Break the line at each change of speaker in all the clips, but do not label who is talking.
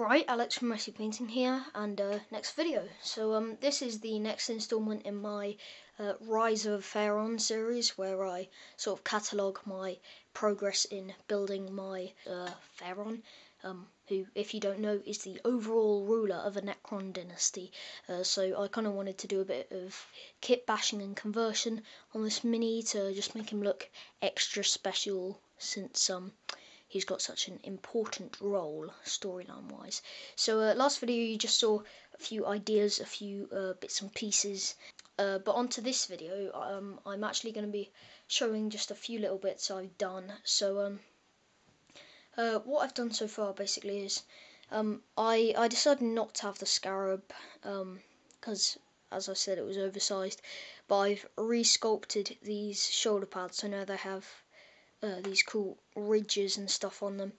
Right, Alex from Messy Painting here, and next video. So this is the next installment in my Rise of Phearon series, where I sort of catalogue my progress in building my Phearon, who, if you don't know, is the overall ruler of a Necron dynasty. So I kind of wanted to do a bit of kit bashing and conversion on this mini to just make him look extra special, since he's got such an important role storyline wise. So last video you just saw a few ideas, a few bits and pieces, but onto this video I'm actually going to be showing just a few little bits I've done. So what I've done so far basically is I decided not to have the scarab because as I said it was oversized, but I've re-sculpted these shoulder pads so now they have these cool ridges and stuff on them,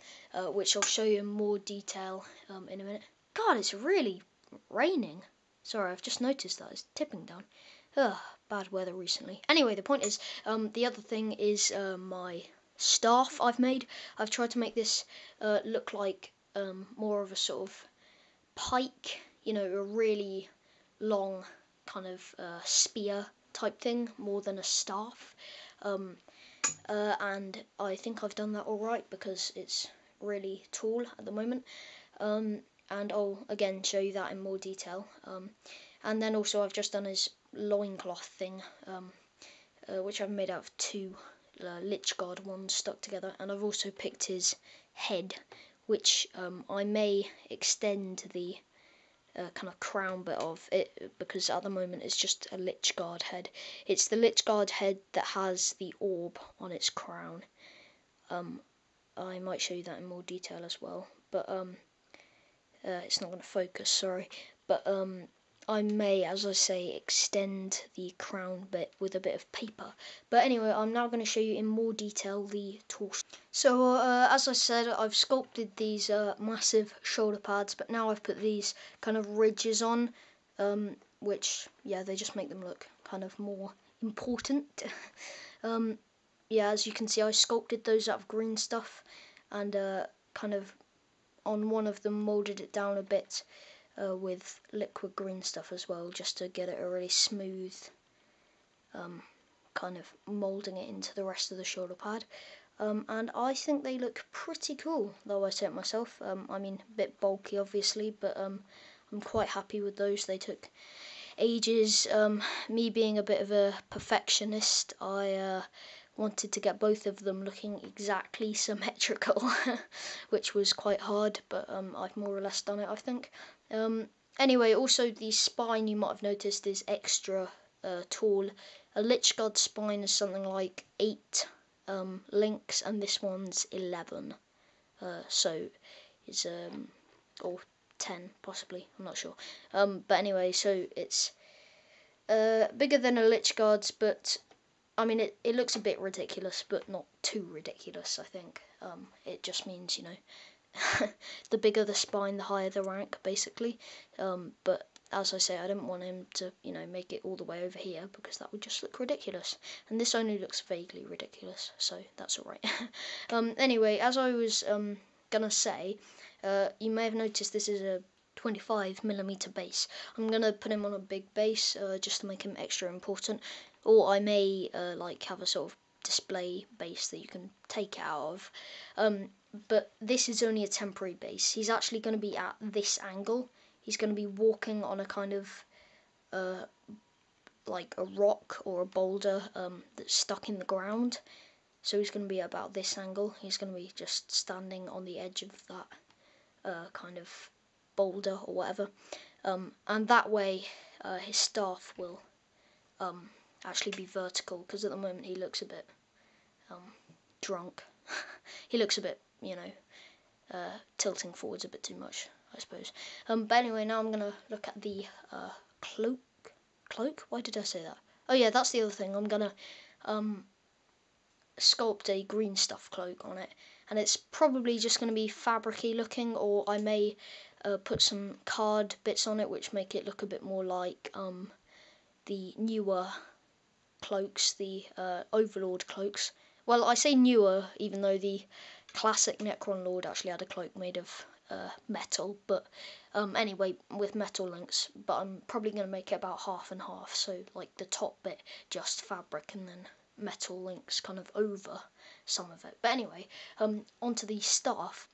which I'll show you in more detail in a minute. God, it's really raining. Sorry, I've just noticed that it's tipping down. Ugh, bad weather recently. Anyway, the point is, the other thing is my staff I've made. I've tried to make this look like more of a sort of pike, you know, a really long kind of spear type thing, more than a staff. And I think I've done that alright because it's really tall at the moment, and I'll again show you that in more detail. And then also I've just done his loincloth thing, which I've made out of two Lich Guard ones stuck together, and I've also picked his head, which I may extend the kind of crown bit of it, because at the moment it's just a Lich Guard head. It's the Lich Guard head that has the orb on its crown. I might show you that in more detail as well, but it's not going to focus, sorry. But I may, as I say, extend the crown bit with a bit of paper. But anyway, I'm now going to show you in more detail the torso. So as I said, I've sculpted these massive shoulder pads, but now I've put these kind of ridges on, which, yeah, they just make them look kind of more important. Yeah, as you can see, I sculpted those out of green stuff, and kind of on one of them moulded it down a bit with liquid green stuff as well, just to get it a really smooth kind of moulding it into the rest of the shoulder pad. And I think they look pretty cool, though I say it myself. I mean, a bit bulky obviously, but I'm quite happy with those. They took ages. Me being a bit of a perfectionist, I wanted to get both of them looking exactly symmetrical, which was quite hard, but I've more or less done it, I think. Anyway, also the spine, you might have noticed, is extra tall. A Lich Guard spine is something like 8 links, and this one's 11. So it's or 10 possibly, I'm not sure. But anyway, so it's bigger than a Lich Guard's, but I mean it looks a bit ridiculous, but not too ridiculous, I think. It just means, you know, the bigger the spine, the higher the rank, basically. But as I say, I didn't want him to, you know, make it all the way over here, because that would just look ridiculous. And this only looks vaguely ridiculous, so that's alright. Anyway, as I was gonna say, you may have noticed this is a 25mm base. I'm gonna put him on a big base just to make him extra important, or I may like have a sort of display base that you can take out of. But this is only a temporary base. He's actually going to be at this angle. He's going to be walking on a kind of like a rock or a boulder that's stuck in the ground. So he's going to be about this angle. He's going to be just standing on the edge of that kind of boulder or whatever. And that way his staff will actually be vertical, because at the moment he looks a bit drunk. He looks a bit, you know, tilting forwards a bit too much, I suppose. But anyway, now I'm gonna look at the cloak. Why did I say that? Oh yeah, that's the other thing. I'm gonna sculpt a green stuff cloak on it, and it's probably just gonna be fabricy looking, or I may put some card bits on it which make it look a bit more like the newer cloaks, the Overlord cloaks. Well, I say newer, even though the classic Necron Lord actually had a cloak made of metal, but anyway, with metal links, but I'm probably going to make it about half and half, so like the top bit just fabric and then metal links kind of over some of it. But anyway, onto the staff.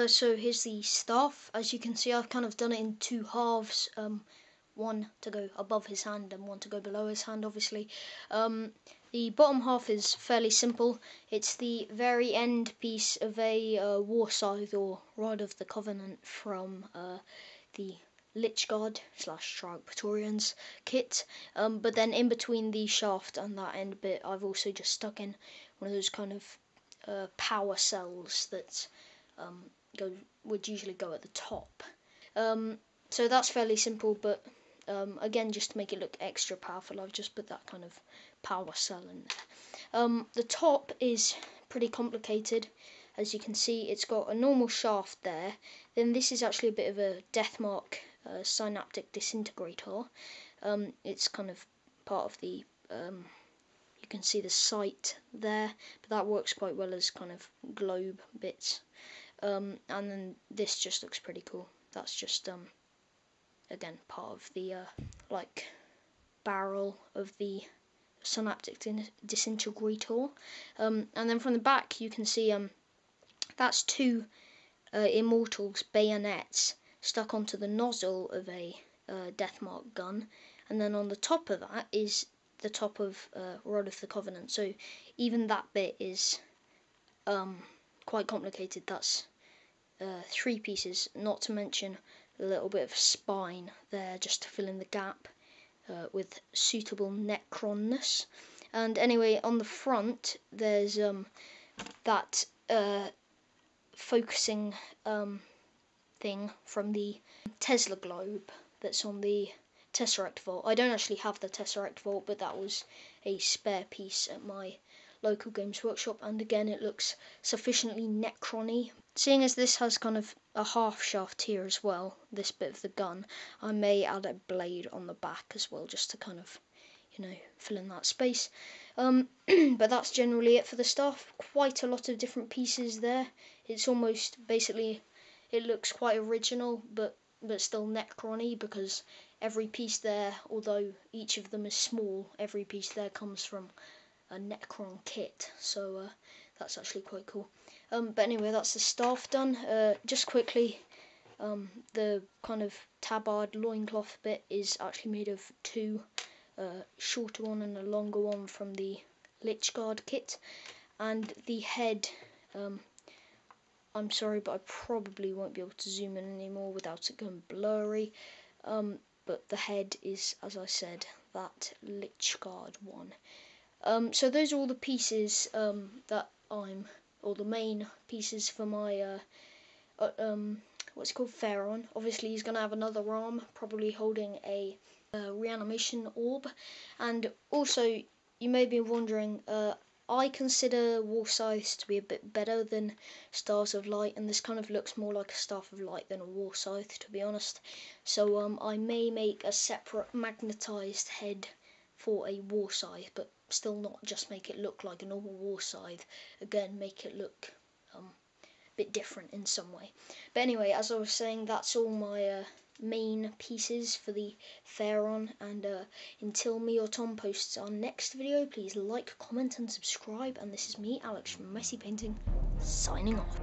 So here's the staff. As you can see, I've kind of done it in two halves, one to go above his hand and one to go below his hand, obviously. The bottom half is fairly simple. It's the very end piece of a war scythe or Rod of the Covenant from the Lichguard / Shrike Praetorians kit. But then in between the shaft and that end bit, I've also just stuck in one of those kind of power cells that would usually go at the top. So that's fairly simple, but again, just to make it look extra powerful, I've just put that kind of power cell in there. The top is pretty complicated. As you can see, it's got a normal shaft there. Then this is actually a bit of a Deathmark synaptic disintegrator. It's kind of part of the, you can see the sight there, but that works quite well as kind of globe bits. And then this just looks pretty cool. That's just again part of the like barrel of the synaptic disintegrator. And then from the back you can see that's two Immortals bayonets stuck onto the nozzle of a Deathmark gun, and then on the top of that is the top of Rod of the Covenant. So even that bit is quite complicated. That's 3 pieces, not to mention a little bit of spine there just to fill in the gap with suitable necronness. And anyway, on the front there's that focusing thing from the Tesla globe that's on the Tesseract Vault. I don't actually have the Tesseract Vault, but that was a spare piece at my local Games Workshop, and again it looks sufficiently necron-y. Seeing as this has kind of a half shaft here as well, this bit of the gun, I may add a blade on the back as well, just to kind of, you know, fill in that space. But that's generally it for the staff. Quite a lot of different pieces there. It's almost, basically, it looks quite original, but still necron-y, because every piece there, although each of them is small, every piece there comes from a Necron kit, so that's actually quite cool. But anyway, that's the staff done. Just quickly, the kind of tabard loincloth bit is actually made of 2, shorter one and a longer one from the Lichguard kit, and the head, I'm sorry, but I probably won't be able to zoom in anymore without it going blurry, but the head is, as I said, that Lichguard one. So those are all the pieces that or the main pieces for my, what's it called, Phearon. Obviously he's going to have another arm, probably holding a reanimation orb. And also, you may be wondering, I consider war scythes to be a bit better than stars of light, and this kind of looks more like a staff of light than a war scythe, to be honest. So I may make a separate magnetized head for a war scythe, but still not just make it look like a normal war scythe. Again, make it look a bit different in some way. But anyway, as I was saying, that's all my main pieces for the Phearon, and until me or Tom posts our next video, please like, comment and subscribe, and this is me, Alex from Messy Painting, signing off.